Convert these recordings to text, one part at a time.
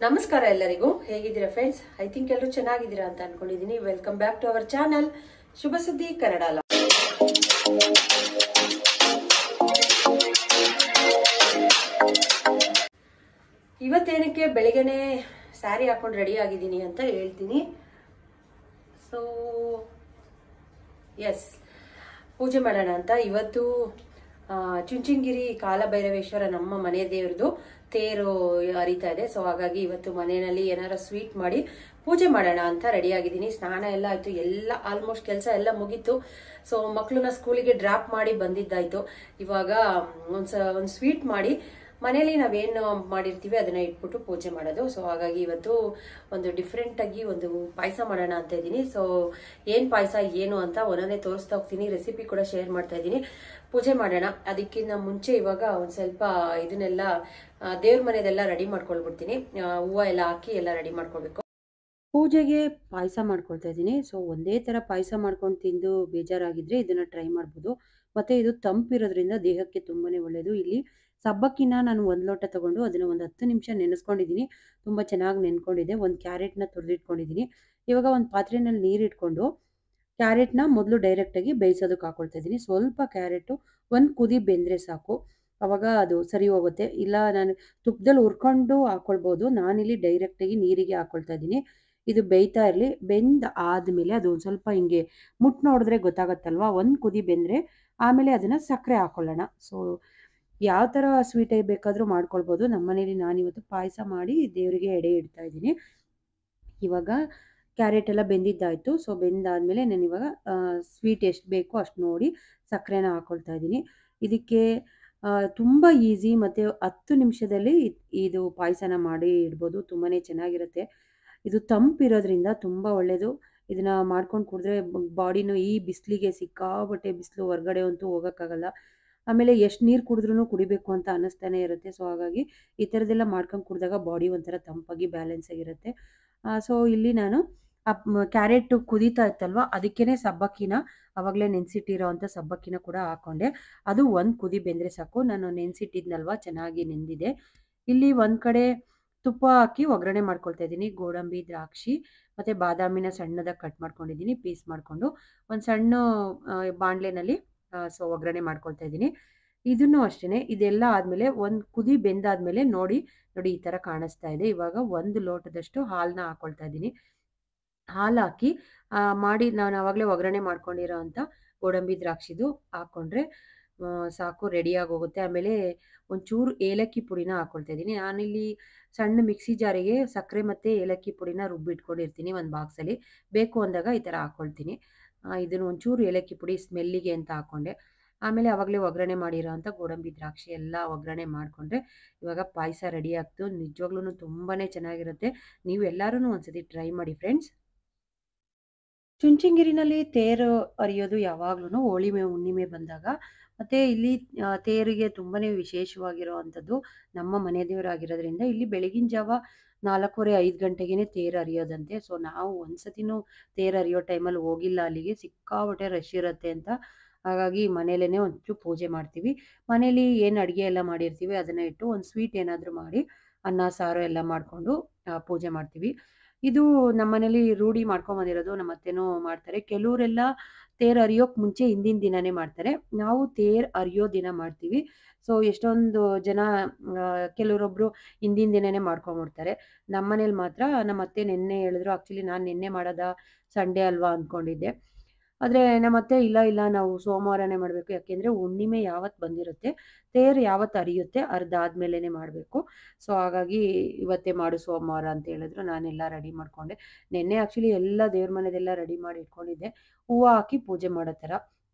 ನಮಸ್ಕಾರ ಎಲ್ಲರಿಗೂ, ಹೇಗಿದ್ದೀರಾ ಫ್ರೆಂಡ್ಸ್? ಐ ಥಿಂಕ್ ಎಲ್ಲರೂ ಚೆನ್ನಾಗಿದ್ದೀರಾ ಅಂತ ಅನ್ಕೊಂಡಿದ್ದೀನಿ. Welcome back to our channel Shubha Suddi Kannada. ಇವತ್ತೇನಕ್ಕೆ ಬೆಳಿಗ್ಗೆನೆ ಸ್ಯಾರಿ ಹಾಕೊಂಡು ರೆಡಿ ಆಗಿದ್ದೀನಿ ಅಂತ ಹೇಳ್ತೀನಿ. ಸೊ ಎಸ್, ಪೂಜೆ ಮಾಡೋಣ ಅಂತ. ಇವತ್ತು ಚುಂಚನಗಿರಿ ಕಾಲಭೈರವೇಶ್ವರ ನಮ್ಮ ಮನೆ ದೇವ್ರದ್ದು ತೇರು ಹರಿತಾ ಇದೆ. ಸೊ ಹಾಗಾಗಿ ಇವತ್ತು ಮನೆಯಲ್ಲಿ ಏನಾರ ಸ್ವೀಟ್ ಮಾಡಿ ಪೂಜೆ ಮಾಡೋಣ ಅಂತ ರೆಡಿ ಆಗಿದ್ದೀನಿ. ಸ್ನಾನ ಎಲ್ಲ ಆಯ್ತು, ಎಲ್ಲ ಆಲ್ಮೋಸ್ಟ್ ಕೆಲಸ ಎಲ್ಲ ಮುಗೀತು. ಸೊ ಮಕ್ಕಳನ್ನ ಸ್ಕೂಲಿಗೆ ಡ್ರಾಪ್ ಮಾಡಿ ಬಂದಿದ್ದಾಯ್ತು. ಇವಾಗ ಒಂದು ಸ್ವೀಟ್ ಮಾಡಿ ಮನೇಲಿ ನಾವೇನು ಮಾಡಿರ್ತೀವಿ ಅದನ್ನ ಇಟ್ಬಿಟ್ಟು ಪೂಜೆ ಮಾಡೋದು. ಸೊ ಹಾಗಾಗಿ ಇವತ್ತು ಒಂದು ಡಿಫ್ರೆಂಟ್ ಆಗಿ ಒಂದು ಪಾಯಸ ಮಾಡೋಣ ಅಂತ ಇದ್ದೀನಿ. ಸೊ ಏನ್ ಪಾಯಸ ಏನು ಅಂತ ಒಂದೊಂದೇ ತೋರಿಸ್ತಾ ಹೋಗ್ತೀನಿ, ರೆಸಿಪಿ ಕೂಡ ಶೇರ್ ಮಾಡ್ತಾ ಇದ್ದೀನಿ. ಪೂಜೆ ಮಾಡೋಣ. ಅದಕ್ಕಿಂತ ಮುಂಚೆ ಇವಾಗ ಒಂದ್ ಸ್ವಲ್ಪ ಇದನ್ನೆಲ್ಲ ದೇವ್ರ ಮನೆದೆಲ್ಲ ರೆಡಿ ಮಾಡ್ಕೊಳ್ಬಿಡ್ತೀನಿ. ಹೂವು ಎಲ್ಲ ಹಾಕಿ ಎಲ್ಲ ರೆಡಿ ಮಾಡ್ಕೊಳ್ಬೇಕು. ಪೂಜೆಗೆ ಪಾಯಸ ಮಾಡ್ಕೊಳ್ತಾ ಇದ್ದೀನಿ. ಸೊ ಒಂದೇ ತರ ಪಾಯಸ ಮಾಡ್ಕೊಂಡು ತಿಂದು ಬೇಜಾರಾಗಿದ್ರೆ ಇದನ್ನ ಟ್ರೈ ಮಾಡ್ಬೋದು. ಮತ್ತೆ ಇದು ತಂಪಿರೋದ್ರಿಂದ ದೇಹಕ್ಕೆ ತುಂಬಾನೇ ಒಳ್ಳೇದು. ಇಲ್ಲಿ ಸಬ್ಬಕ್ಕಿನ ನಾನು 1 ಲೋಟ ತಗೊಂಡು ಅದನ್ನ ಒಂದು 10 ನಿಮಿಷ ನೆನೆಸ್ಕೊಂಡಿದ್ದೀನಿ. ತುಂಬಾ ಚೆನ್ನಾಗಿ ನೆನ್ಕೊಂಡಿದೆ. ಒಂದು ಕ್ಯಾರೆಟ್ನ ತುರಿದಿಟ್ಕೊಂಡಿದ್ದೀನಿ. ಇವಾಗ ಒಂದು ಪಾತ್ರೆನಲ್ಲಿ ನೀರು ಇಟ್ಕೊಂಡು ಕ್ಯಾರೆಟ್ನ ಮೊದಲು ಡೈರೆಕ್ಟ್ ಆಗಿ ಬೇಯಿಸೋದಕ್ಕೆ ಹಾಕೊಳ್ತಾ ಇದ್ದೀನಿ. ಸ್ವಲ್ಪ ಕ್ಯಾರೆಟು ಒಂದು ಕುದಿ ಬೆಂದ್ರೆ ಸಾಕು, ಅವಾಗ ಅದು ಸರಿ ಹೋಗುತ್ತೆ. ಇಲ್ಲ ನಾನು ತುಪ್ಪದಲ್ಲಿ ಹುರ್ಕೊಂಡು ಹಾಕೊಳ್ಬೋದು. ನಾನಿಲ್ಲಿ ಡೈರೆಕ್ಟ್ ಆಗಿ ನೀರಿಗೆ ಹಾಕೊಳ್ತಾ ಇದ್ದೀನಿ. ಇದು ಬೇಯ್ತಾ ಇರಲಿ. ಬೆಂದ ಆದ್ಮೇಲೆ ಅದು ಒಂದು ಸ್ವಲ್ಪ ಹಿಂಗೆ ಮುಟ್ ನೋಡಿದ್ರೆ ಗೊತ್ತಾಗತ್ತಲ್ವಾ, ಒಂದು ಕುದಿ ಬೆಂದ್ರೆ ಆಮೇಲೆ ಅದನ್ನ ಸಕ್ಕರೆ ಹಾಕೊಳ್ಳೋಣ. ಸೊ ಯಾವ ತರ ಸ್ವೀಟ್ ಬೇಕಾದ್ರೂ ಮಾಡ್ಕೊಳ್ಬೋದು. ನಮ್ಮನೇಲಿ ನಾನಿವತ್ತು ಪಾಯಸ ಮಾಡಿ ದೇವರಿಗೆ ಎಡೆ ಇಡ್ತಾ ಇದ್ದೀನಿ. ಇವಾಗ ಕ್ಯಾರೆಟ್ ಎಲ್ಲ ಬೆಂದಿದ್ದಾಯ್ತು. ಸೊ ಬೆಂದಾದ್ಮೇಲೆ ನಾನು ಇವಾಗ ಸ್ವೀಟ್ ಎಷ್ಟು ಬೇಕೋ ಅಷ್ಟು ನೋಡಿ ಸಕ್ಕರೆನ ಹಾಕೊಳ್ತಾ ಇದ್ದೀನಿ. ಇದಕ್ಕೆ ತುಂಬಾ ಈಸಿ ಮತ್ತೆ 10 ನಿಮಿಷದಲ್ಲಿ ಇದು ಪಾಯಸನ ಮಾಡಿ ಇಡ್ಬೋದು. ತುಂಬಾನೇ ಚೆನ್ನಾಗಿರುತ್ತೆ. ಇದು ತಂಪಿರೋದ್ರಿಂದ ತುಂಬಾ ಒಳ್ಳೇದು. ಇದನ್ನ ಮಾಡ್ಕೊಂಡು ಕುಡಿದ್ರೆ ಬಾಡಿನೂ ಈ ಬಿಸಿಲಿಗೆ ಸಿಕ್ಕಾಪಟ್ಟೆ ಬಿಸಿಲು, ಹೊರಗಡೆ ಅಂತೂ ಹೋಗೋಕ್ಕಾಗಲ್ಲ. ಆಮೇಲೆ ಎಷ್ಟು ನೀರು ಕುಡಿದ್ರೂ ಕುಡಿಬೇಕು ಅಂತ ಅನ್ನಿಸ್ತಾನೆ ಇರುತ್ತೆ. ಸೊ ಹಾಗಾಗಿ ಈ ಥರದ್ದೆಲ್ಲ ಮಾಡ್ಕೊಂಡು ಕುಡಿದಾಗ ಬಾಡಿ ಒಂಥರ ತಂಪಾಗಿ ಬ್ಯಾಲೆನ್ಸ್ ಆಗಿರುತ್ತೆ. ಸೊ ಇಲ್ಲಿ ನಾನು ಕ್ಯಾರೆಟ್ ಕುದೀತಾ ಇತ್ತಲ್ವ, ಅದಕ್ಕೇನೆ ಸಬ್ಬಕ್ಕಿನ ಅವಾಗಲೇ ನೆನೆಸಿಟ್ಟಿರೋ ಅಂಥ ಸಬ್ಬಕ್ಕಿನ ಕೂಡ ಹಾಕೊಂಡೆ. ಅದು ಒಂದು ಕುದಿ ಬೆಂದರೆ ಸಾಕು. ನಾನು ನೆನೆಸಿಟ್ಟಿದ್ನಲ್ವ, ಚೆನ್ನಾಗಿ ನೆಂದಿದೆ. ಇಲ್ಲಿ ಒಂದು ಕಡೆ ತುಪ್ಪ ಹಾಕಿ ಒಗ್ಗರಣೆ ಮಾಡ್ಕೊಳ್ತಾ ಇದ್ದೀನಿ. ಗೋಡಂಬಿ, ದ್ರಾಕ್ಷಿ ಮತ್ತು ಬಾದಾಮಿನ ಸಣ್ಣದಾಗಿ ಕಟ್ ಮಾಡ್ಕೊಂಡಿದ್ದೀನಿ, ಪೀಸ್ ಮಾಡಿಕೊಂಡು ಒಂದು ಸಣ್ಣ ಬಾಣಲೆನಲ್ಲಿ ಸೊ ಒಗ್ಗರಣೆ ಮಾಡ್ಕೊಳ್ತಾ ಇದ್ದೀನಿ. ಇದನ್ನು ಅಷ್ಟೇ. ಇದೆಲ್ಲ ಆದಮೇಲೆ ಒಂದು ಕುದಿ ಬೆಂದಾದ್ಮೇಲೆ ನೋಡಿ ಈ ಥರ ಕಾಣಿಸ್ತಾ ಇದೆ. ಇವಾಗ 1 ಲೋಟದಷ್ಟು ಹಾಲನ್ನ ಹಾಕೊಳ್ತಾ ಇದ್ದೀನಿ. ಹಾಲು ಹಾಕಿ ಮಾಡಿ ನಾನು ಆವಾಗಲೇ ಒಗ್ಗರಣೆ ಮಾಡ್ಕೊಂಡಿರೋ ಅಂಥ ಗೋಡಂಬಿ ದ್ರಾಕ್ಷಿದು ಹಾಕ್ಕೊಂಡ್ರೆ ಸಾಕು, ರೆಡಿಯಾಗಿ ಹೋಗುತ್ತೆ. ಆಮೇಲೆ ಒಂಚೂರು ಏಲಕ್ಕಿ ಪುಡಿನ ಹಾಕ್ಕೊಳ್ತಾ ಇದ್ದೀನಿ. ನಾನಿಲ್ಲಿ ಸಣ್ಣ ಮಿಕ್ಸಿ ಜಾರಿಗೆ ಸಕ್ಕರೆ ಮತ್ತು ಏಲಕ್ಕಿ ಪುಡಿನ ರುಬ್ಬಿಟ್ಕೊಂಡಿರ್ತೀನಿ ಒಂದು ಬಾಕ್ಸಲ್ಲಿ. ಬೇಕು ಅಂದಾಗ ಈ ಥರ ಹಾಕ್ಕೊಳ್ತೀನಿ. ಇದನ್ನು ಒಂಚೂರು ಏಲಕ್ಕಿ ಪುಡಿ ಸ್ಮೆಲ್ಲಿಗೆ ಅಂತ ಹಾಕ್ಕೊಂಡೆ. ಆಮೇಲೆ ಆವಾಗಲೇ ಒಗ್ಗರಣೆ ಮಾಡಿರೋ ಅಂಥ ಗೋಡಂಬಿ ದ್ರಾಕ್ಷಿ ಎಲ್ಲ ಒಗ್ಗರಣೆ ಮಾಡಿಕೊಂಡ್ರೆ ಇವಾಗ ಪಾಯಸ ರೆಡಿ ಆಗ್ತು. ನಿಜವಾಗ್ಲೂ ತುಂಬಾ ಚೆನ್ನಾಗಿರುತ್ತೆ. ನೀವು ಎಲ್ಲರೂ ಒಂದ್ಸತಿ ಟ್ರೈ ಮಾಡಿ ಫ್ರೆಂಡ್ಸ್. ಚುಂಚನಗಿರಿನಲ್ಲಿ ತೇರು ಹರಿಯೋದು ಯಾವಾಗ್ಲೂ ಹುಣ್ಣಿಮೆ ಬಂದಾಗ. ಮತ್ತೆ ಇಲ್ಲಿ ತೇರಿಗೆ ತುಂಬಾನೇ ವಿಶೇಷವಾಗಿರೋ ಅಂಥದ್ದು ನಮ್ಮ ಮನೆ ದೇವರಾಗಿರೋದ್ರಿಂದ ಇಲ್ಲಿ ಬೆಳಗಿನ ಜಾವ 4:30, 5 ಗಂಟೆಗೇನೆ ತೇರು ಹರಿಯೋದಂತೆ. ಸೊ ನಾವು ಒಂದ್ಸತಿನೂ ತೇರು ಹರಿಯೋ ಟೈಮಲ್ಲಿ ಹೋಗಿಲ್ಲ ಅಲ್ಲಿಗೆ, ಸಿಕ್ಕಾಪಟ್ಟೆ ರಶ್ ಇರುತ್ತೆ ಅಂತ. ಹಾಗಾಗಿ ಮನೇಲೇ ಒಂಚೂರು ಪೂಜೆ ಮಾಡ್ತೀವಿ. ಮನೇಲಿ ಏನು ಅಡುಗೆ ಎಲ್ಲ ಮಾಡಿರ್ತೀವಿ ಅದನ್ನ ಇಟ್ಟು ಒಂದು ಸ್ವೀಟ್ ಏನಾದರೂ ಮಾಡಿ ಅನ್ನ ಸಾರು ಎಲ್ಲ ಮಾಡಿಕೊಂಡು ಪೂಜೆ ಮಾಡ್ತೀವಿ. ಇದು ನಮ್ಮನೇಲಿ ರೂಢಿ ಮಾಡ್ಕೊಂಬಂದಿರೋದು. ನಮ್ಮ ಅತ್ತೆನೂ ಮಾಡ್ತಾರೆ. ಕೆಲವರೆಲ್ಲ ತೇರು ಹರಿಯೋಕೆ ಮುಂಚೆ ಹಿಂದಿನ ದಿನನೇ ಮಾಡ್ತಾರೆ. ನಾವು ತೇರು ಹರಿಯೋ ದಿನ ಮಾಡ್ತೀವಿ. ಸೊ ಎಷ್ಟೊಂದು ಜನ ಕೆಲವರೊಬ್ಬರು ಹಿಂದಿನ ದಿನನೇ ಮಾಡ್ಕೊಂಬಿಡ್ತಾರೆ. ನಮ್ಮನೇಲಿ ಮಾತ್ರ ನಮ್ಮ ಅತ್ತೆ ನೆನ್ನೆ ಹೇಳಿದ್ರು. ಆ್ಯಕ್ಚುಲಿ ನಾನು ನಿನ್ನೆ ಮಾಡೋದಾ, ಸಂಡೇ ಅಲ್ವಾ ಅಂದ್ಕೊಂಡಿದ್ದೆ. ಆದರೆ ನಮ್ಮ ಅತ್ತೆ ಇಲ್ಲ ನಾವು ಸೋಮವಾರನೇ ಮಾಡಬೇಕು. ಯಾಕೆಂದರೆ ಹುಣ್ಣಿಮೆ ಯಾವತ್ತು ಬಂದಿರುತ್ತೆ, ತೇರು ಯಾವತ್ತು ಹರಿಯುತ್ತೆ ಅರ್ಧಾದ್ಮೇಲೆ ಮಾಡಬೇಕು. ಸೊ ಹಾಗಾಗಿ ಇವತ್ತೇ ಮಾಡು ಸೋಮವಾರ ಅಂತ ಹೇಳಿದ್ರು. ನಾನೆಲ್ಲ ರೆಡಿ ಮಾಡಿಕೊಂಡೆ. ನೆನ್ನೆ ಆ್ಯಕ್ಚುಲಿ ಎಲ್ಲ ದೇವ್ರ ಮನೆದೆಲ್ಲ ರೆಡಿ ಮಾಡಿ ಇಟ್ಕೊಂಡಿದ್ದೆ, ಹೂವು ಹಾಕಿ ಪೂಜೆ ಮಾಡೋ ಥರ.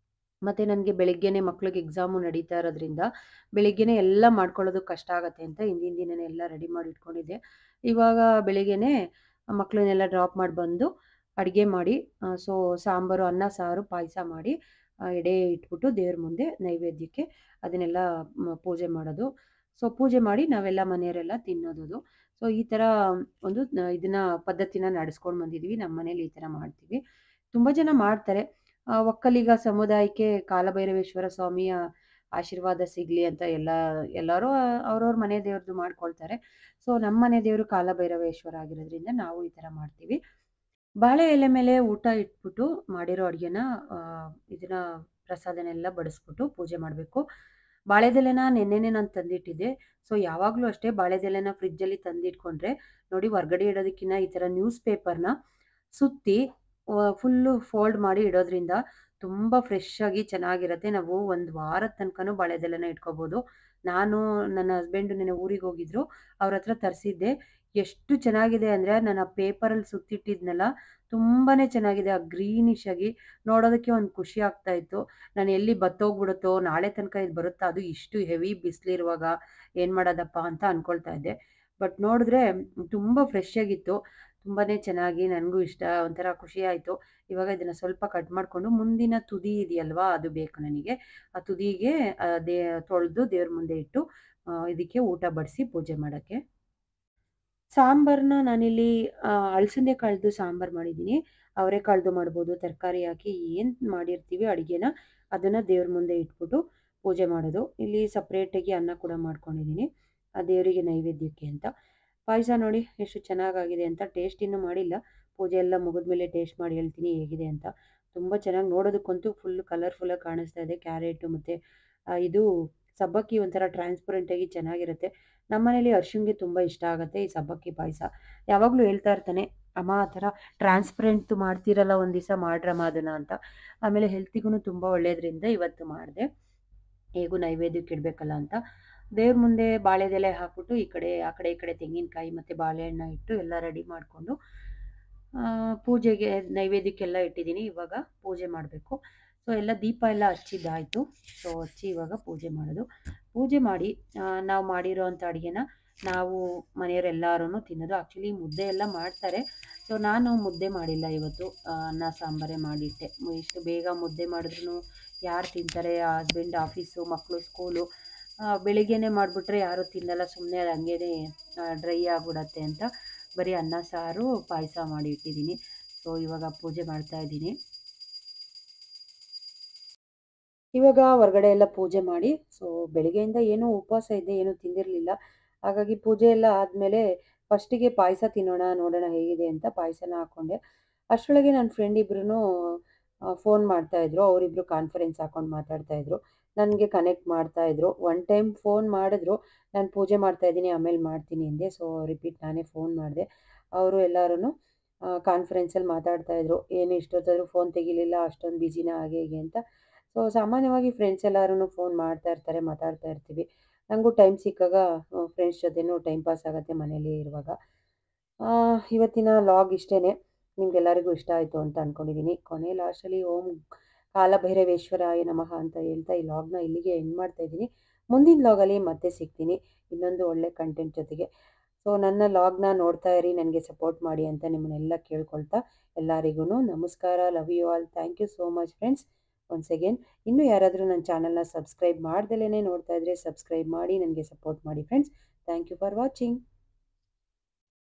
ಮತ್ತು ನನಗೆ ಬೆಳಿಗ್ಗೆನೇ ಮಕ್ಳಿಗೆ ಎಕ್ಸಾಮು ನಡೀತಾ ಇರೋದ್ರಿಂದ ಬೆಳಿಗ್ಗೆನೇ ಎಲ್ಲ ಮಾಡ್ಕೊಳ್ಳೋದು ಕಷ್ಟ ಆಗುತ್ತೆ ಅಂತ ಹಿಂದಿನ ದಿನನೇ ಎಲ್ಲ ರೆಡಿ ಮಾಡಿ ಇಟ್ಕೊಂಡಿದ್ದೆ. ಇವಾಗ ಬೆಳಿಗ್ಗೆನೇ ಮಕ್ಕಳನ್ನೆಲ್ಲ ಡ್ರಾಪ್ ಮಾಡಿ ಬಂದು ಅಡುಗೆ ಮಾಡಿ ಸೊ ಸಾಂಬಾರು, ಅನ್ನ, ಸಾರು, ಪಾಯಸ ಮಾಡಿ ಎಡೆ ಇಟ್ಬಿಟ್ಟು ದೇವ್ರ ಮುಂದೆ ನೈವೇದ್ಯಕ್ಕೆ ಅದನ್ನೆಲ್ಲ ಪೂಜೆ ಮಾಡೋದು. ಸೊ ಪೂಜೆ ಮಾಡಿ ನಾವೆಲ್ಲ ಮನೆಯವರೆಲ್ಲ ತಿನ್ನೋದು. ಸೊ ಈ ಥರ ಒಂದು ಇದನ್ನ ಪದ್ಧತಿನ ನಡೆಸ್ಕೊಂಡು ಬಂದಿದ್ದೀವಿ. ನಮ್ಮ ಮನೇಲಿ ಈ ಥರ ಮಾಡ್ತೀವಿ. ತುಂಬ ಜನ ಮಾಡ್ತಾರೆ. ಒಕ್ಕಲಿಗ ಸಮುದಾಯಕ್ಕೆ ಕಾಲಭೈರವೇಶ್ವರ ಸ್ವಾಮಿಯ ಆಶೀರ್ವಾದ ಸಿಗಲಿ ಅಂತ ಎಲ್ಲರೂ ಅವ್ರವ್ರ ಮನೆ ದೇವ್ರದ್ದು ಮಾಡ್ಕೊಳ್ತಾರೆ. ಸೊ ನಮ್ಮ ಮನೆ ದೇವರು ಕಾಲಭೈರವೇಶ್ವರ ಆಗಿರೋದ್ರಿಂದ ನಾವು ಈ ಥರ ಮಾಡ್ತೀವಿ. ಬಾಳೆ ಎಲೆ ಮೇಲೆ ಊಟ ಇಟ್ಬಿಟ್ಟು ಮಾಡಿರೋ ಅಡುಗೆನ ಇದನ್ನ ಪ್ರಸಾದನೆಲ್ಲ ಬಡಿಸ್ಬಿಟ್ಟು ಪೂಜೆ ಮಾಡಬೇಕು. ಬಾಳೆದೆಲೆನ ನೆನ್ನೆನೇ ನಾನು ತಂದಿಟ್ಟಿದ್ದೆ. ಸೊ ಯಾವಾಗಲೂ ಅಷ್ಟೇ ಬಾಳೆದೆಲೆನ ಫ್ರಿಜ್ಜಲ್ಲಿ ತಂದಿಟ್ಕೊಂಡ್ರೆ ನೋಡಿ, ಹೊರ್ಗಡೆ ಇಡೋದಕ್ಕಿಂತ ಈ ಥರ ನ್ಯೂಸ್ ಪೇಪರ್ನ ಸುತ್ತಿ ಫುಲ್ಲು ಫೋಲ್ಡ್ ಮಾಡಿ ಇಡೋದ್ರಿಂದ ತುಂಬ ಫ್ರೆಶ್ ಆಗಿ ಚೆನ್ನಾಗಿರುತ್ತೆ. ನಾವು ಒಂದು ವಾರದ ತನಕನೂ ಬಾಳೆದೆಲೆನ ಇಟ್ಕೋಬೋದು. ನಾನು ನನ್ನ ಹಸ್ಬೆಂಡು ನೆನ್ನೆ ಊರಿಗೆ ಹೋಗಿದ್ರು, ಅವ್ರ ಹತ್ರ ತರಿಸಿದ್ದೆ. ಎಷ್ಟು ಚೆನ್ನಾಗಿದೆ ಅಂದರೆ, ನಾನು ಆ ಪೇಪರಲ್ಲಿ ಸುತ್ತಿಟ್ಟಿದ್ನಲ್ಲ ತುಂಬಾನೇ ಚೆನ್ನಾಗಿದೆ. ಆ ಗ್ರೀನಿಶ್ ಆಗಿ ನೋಡೋದಕ್ಕೆ ಒಂದು ಖುಷಿ ಆಗ್ತಾ ಇತ್ತು. ನಾನು ಎಲ್ಲಿ ಬತ್ತೋಗ್ಬಿಡುತ್ತೋ, ನಾಳೆ ತನಕ ಇದು ಬರುತ್ತಾ, ಅದು ಇಷ್ಟು ಹೆವಿ ಬಿಸಿಲಿರುವಾಗ ಏನು ಮಾಡೋದಪ್ಪ ಅಂತ ಅನ್ಕೊಳ್ತಾ ಇದ್ದೆ. ಬಟ್ ನೋಡಿದ್ರೆ ತುಂಬ ಫ್ರೆಶ್ ಆಗಿತ್ತು. ತುಂಬಾನೇ ಚೆನ್ನಾಗಿ ನನಗೂ ಇಷ್ಟ, ಒಂಥರ ಖುಷಿ ಆಯಿತು. ಇವಾಗ ಇದನ್ನು ಸ್ವಲ್ಪ ಕಟ್ ಮಾಡಿಕೊಂಡು ಮುಂದಿನ ತುದಿ ಇದೆಯಲ್ವಾ, ಅದು ಬೇಕು ನನಗೆ. ಆ ತುದಿಗೆ ತೊಳೆದು ದೇವ್ರ ಮುಂದೆ ಇಟ್ಟು ಇದಕ್ಕೆ ಊಟ ಬಡಿಸಿ ಪೂಜೆ ಮಾಡೋಕ್ಕೆ. ಸಾಂಬಾರನ್ನ ನಾನಿಲ್ಲಿ ಅಲಸಂದೆ ಕಾಳ್ದು ಸಾಂಬಾರು ಮಾಡಿದ್ದೀನಿ. ಅವರೆಕಾಳ್ದು ಮಾಡ್ಬೋದು, ತರಕಾರಿ ಹಾಕಿ ಏನು ಮಾಡಿರ್ತೀವಿ ಅಡುಗೆನ ಅದನ್ನು ದೇವ್ರ ಮುಂದೆ ಇಟ್ಬಿಟ್ಟು ಪೂಜೆ ಮಾಡೋದು. ಇಲ್ಲಿ ಸಪ್ರೇಟಾಗಿ ಅನ್ನ ಕೂಡ ಮಾಡ್ಕೊಂಡಿದ್ದೀನಿ, ಆ ದೇವರಿಗೆ ನೈವೇದ್ಯಕ್ಕೆ ಅಂತ. ಪಾಯಸ ನೋಡಿ ಎಷ್ಟು ಚೆನ್ನಾಗಾಗಿದೆ ಅಂತ. ಟೇಸ್ಟ್ ಇನ್ನೂ ಮಾಡಿಲ್ಲ, ಪೂಜೆ ಎಲ್ಲ ಮುಗಿದ್ಮೇಲೆ ಟೇಸ್ಟ್ ಮಾಡಿ ಹೇಳ್ತೀನಿ ಹೇಗಿದೆ ಅಂತ. ತುಂಬ ಚೆನ್ನಾಗಿ, ನೋಡೋದಕ್ಕಂತೂ ಫುಲ್ ಕಲರ್ಫುಲ್ಲಾಗಿ ಕಾಣಿಸ್ತಾ ಇದೆ. ಕ್ಯಾರೆಟು ಮತ್ತು ಇದು ಸಬ್ಬಕ್ಕಿ ಒಂಥರ ಟ್ರಾನ್ಸ್ಪರೆಂಟಾಗಿ ಚೆನ್ನಾಗಿರುತ್ತೆ. ನಮ್ಮನೇಲಿ ಅರ್ಶಿನ್ಗೆ ತುಂಬ ಇಷ್ಟ ಆಗುತ್ತೆ ಈ ಸಬ್ಬಕ್ಕಿ ಪಾಯಸ. ಯಾವಾಗಲೂ ಹೇಳ್ತಾ ಇರ್ತಾನೆ, ಅಮ್ಮ ಆ ಥರ ಟ್ರಾನ್ಸ್ಪರೆಂಟ್ ಮಾಡ್ತೀರಲ್ಲ ಒಂದು ದಿವಸ ಮಾಡ್ರಮ್ಮ ಅದನ್ನು ಅಂತ. ಆಮೇಲೆ ಹೆಲ್ತಿಗೂ ತುಂಬ ಒಳ್ಳೆಯದ್ರಿಂದ ಇವತ್ತು ಮಾಡಿದೆ, ಹೇಗೂ ನೈವೇದ್ಯಕ್ಕೆ ಇಡಬೇಕಲ್ಲ ಅಂತ. ದೇವ್ರ ಮುಂದೆ ಬಾಳೆದೆಲೆ ಹಾಕ್ಬಿಟ್ಟು ಆ ಕಡೆ ತೆಂಗಿನಕಾಯಿ ಮತ್ತು ಬಾಳೆಹಣ್ಣು ಇಟ್ಟು ಎಲ್ಲ ರೆಡಿ ಮಾಡಿಕೊಂಡು ಪೂಜೆಗೆ ನೈವೇದ್ಯಕ್ಕೆಲ್ಲ ಇಟ್ಟಿದ್ದೀನಿ. ಇವಾಗ ಪೂಜೆ ಮಾಡಬೇಕು. ಸೊ ಎಲ್ಲ ದೀಪ ಎಲ್ಲ ಹಚ್ಚಿದ್ದಾಯಿತು. ಸೊ ಹಚ್ಚಿ ಇವಾಗ ಪೂಜೆ ಮಾಡೋದು. ಪೂಜೆ ಮಾಡಿ ನಾವು ಮಾಡಿರೋ ಅಂಥ ಅಡುಗೆನ ನಾವು ಮನೆಯವರೆಲ್ಲರೂ ತಿನ್ನೋದು. ಆ್ಯಕ್ಚುಲಿ ಮುದ್ದೆ ಎಲ್ಲ ಮಾಡ್ತಾರೆ. ಸೊ ನಾನು ಮುದ್ದೆ ಮಾಡಿಲ್ಲ ಇವತ್ತು, ಅನ್ನ ಸಾಂಬಾರೇ ಮಾಡಿಟ್ಟೆ. ಇಷ್ಟು ಬೇಗ ಮುದ್ದೆ ಮಾಡಿದ್ರೂ ಯಾರು ತಿಂತಾರೆ? ಹಸ್ಬೆಂಡ್ ಆಫೀಸು, ಮಕ್ಕಳು ಸ್ಕೂಲು. ಬೆಳಿಗ್ಗೆನೇ ಮಾಡಿಬಿಟ್ರೆ ಯಾರೂ ತಿನ್ನಲ್ಲ, ಸುಮ್ಮನೆ ಅದು ಹಂಗೇ ಡ್ರೈ ಆಗಿಬಿಡತ್ತೆ ಅಂತ ಬರೀ ಅನ್ನ ಸಾರು ಪಾಯಸ ಮಾಡಿ ಇಟ್ಟಿದ್ದೀನಿ. ಸೊ ಇವಾಗ ಪೂಜೆ ಮಾಡ್ತಾಯಿದ್ದೀನಿ. ಇವಾಗ ಹೊರಗಡೆ ಎಲ್ಲ ಪೂಜೆ ಮಾಡಿ, ಸೊ ಬೆಳಿಗ್ಗೆಯಿಂದ ಏನೂ ಉಪವಾಸ ಇದ್ದೆ, ಏನೂ ತಿಂದಿರಲಿಲ್ಲ. ಹಾಗಾಗಿ ಪೂಜೆ ಎಲ್ಲ ಆದಮೇಲೆ ಫಸ್ಟಿಗೆ ಪಾಯಸ ತಿನ್ನೋಣ, ನೋಡೋಣ ಹೇಗಿದೆ ಅಂತ ಪಾಯಸನ ಹಾಕ್ಕೊಂಡೆ. ಅಷ್ಟರೊಳಗೆ ನನ್ನ ಫ್ರೆಂಡ್ ಇಬ್ಬರೂ ಫೋನ್ ಮಾಡ್ತಾಯಿದ್ರು. ಅವರಿಬ್ಬರು ಕಾನ್ಫರೆನ್ಸ್ ಹಾಕ್ಕೊಂಡು ಮಾತಾಡ್ತಾಯಿದ್ರು. ನನಗೆ ಕನೆಕ್ಟ್ ಮಾಡ್ತಾಯಿದ್ರು. ಒನ್ ಟೈಮ್ ಫೋನ್ ಮಾಡಿದ್ರು, ನಾನು ಪೂಜೆ ಮಾಡ್ತಾಯಿದ್ದೀನಿ ಆಮೇಲೆ ಮಾಡ್ತೀನಿ ಅಂದೆ. ಸೊ ರಿಪೀಟ್ ನಾನೇ ಫೋನ್ ಮಾಡಿದೆ. ಅವರು ಎಲ್ಲರೂ ಕಾನ್ಫರೆನ್ಸಲ್ಲಿ ಮಾತಾಡ್ತಾಯಿದ್ರು. ಏನು ಇಷ್ಟೊತ್ತಾದರೂ ಫೋನ್ ತೆಗಿಲಿಲ್ಲ, ಅಷ್ಟೊಂದು ಬ್ಯುಸಿನಾ ಹಾಗೆ ಹೀಗೆ ಅಂತ. ಸೊ ಸಾಮಾನ್ಯವಾಗಿ ಫ್ರೆಂಡ್ಸ್ ಎಲ್ಲರೂ ಫೋನ್ ಮಾಡ್ತಾ ಇರ್ತಾರೆ, ಮಾತಾಡ್ತಾ ಇರ್ತೀವಿ. ನನಗೂ ಟೈಮ್ ಸಿಕ್ಕಾಗ ಫ್ರೆಂಡ್ಸ್ ಜೊತೆನೂ ಟೈಮ್ ಪಾಸ್ ಆಗುತ್ತೆ ಮನೇಲಿ ಇರುವಾಗ. ಇವತ್ತಿನ ಲಾಗ್ ಇಷ್ಟೇ. ನಿಮಗೆಲ್ಲರಿಗೂ ಇಷ್ಟ ಆಯಿತು ಅಂತ ಅಂದ್ಕೊಂಡಿದ್ದೀನಿ. ಕೊನೆ ಲಾಸ್ಟಲ್ಲಿ ಓಂ ಕಾಲಭೈರವೇಶ್ವರಾಯ ನಮಃ ಅಂತ ಹೇಳ್ತಾ ಈ ಲಾಗ್ನ ಇಲ್ಲಿಗೆ ಎಂಡ್ ಮಾಡ್ತಾಯಿದ್ದೀನಿ. ಮುಂದಿನ ಲಾಗಲ್ಲಿ ಮತ್ತೆ ಸಿಗ್ತೀನಿ ಇನ್ನೊಂದು ಒಳ್ಳೆ ಕಂಟೆಂಟ್ ಜೊತೆಗೆ. ಸೊ ನನ್ನ ಲಾಗ್ನ ನೋಡ್ತಾ ಇರಿ, ನನಗೆ ಸಪೋರ್ಟ್ ಮಾಡಿ ಅಂತ ನಿಮ್ಮನ್ನೆಲ್ಲ ಕೇಳ್ಕೊಳ್ತಾ ಎಲ್ಲರಿಗೂ ನಮಸ್ಕಾರ. Love you all. Thank you so much friends once again. ಇನ್ನೂ ಯಾರಾದರೂ ನನ್ನ ಚಾನಲ್ನ ಸಬ್ಸ್ಕ್ರೈಬ್ ಮಾಡ್ದಲೇ ನೋಡ್ತಾ ಇದ್ದರೆ ಸಬ್ಸ್ಕ್ರೈಬ್ ಮಾಡಿ ನನಗೆ ಸಪೋರ್ಟ್ ಮಾಡಿ friends. Thank you for watching.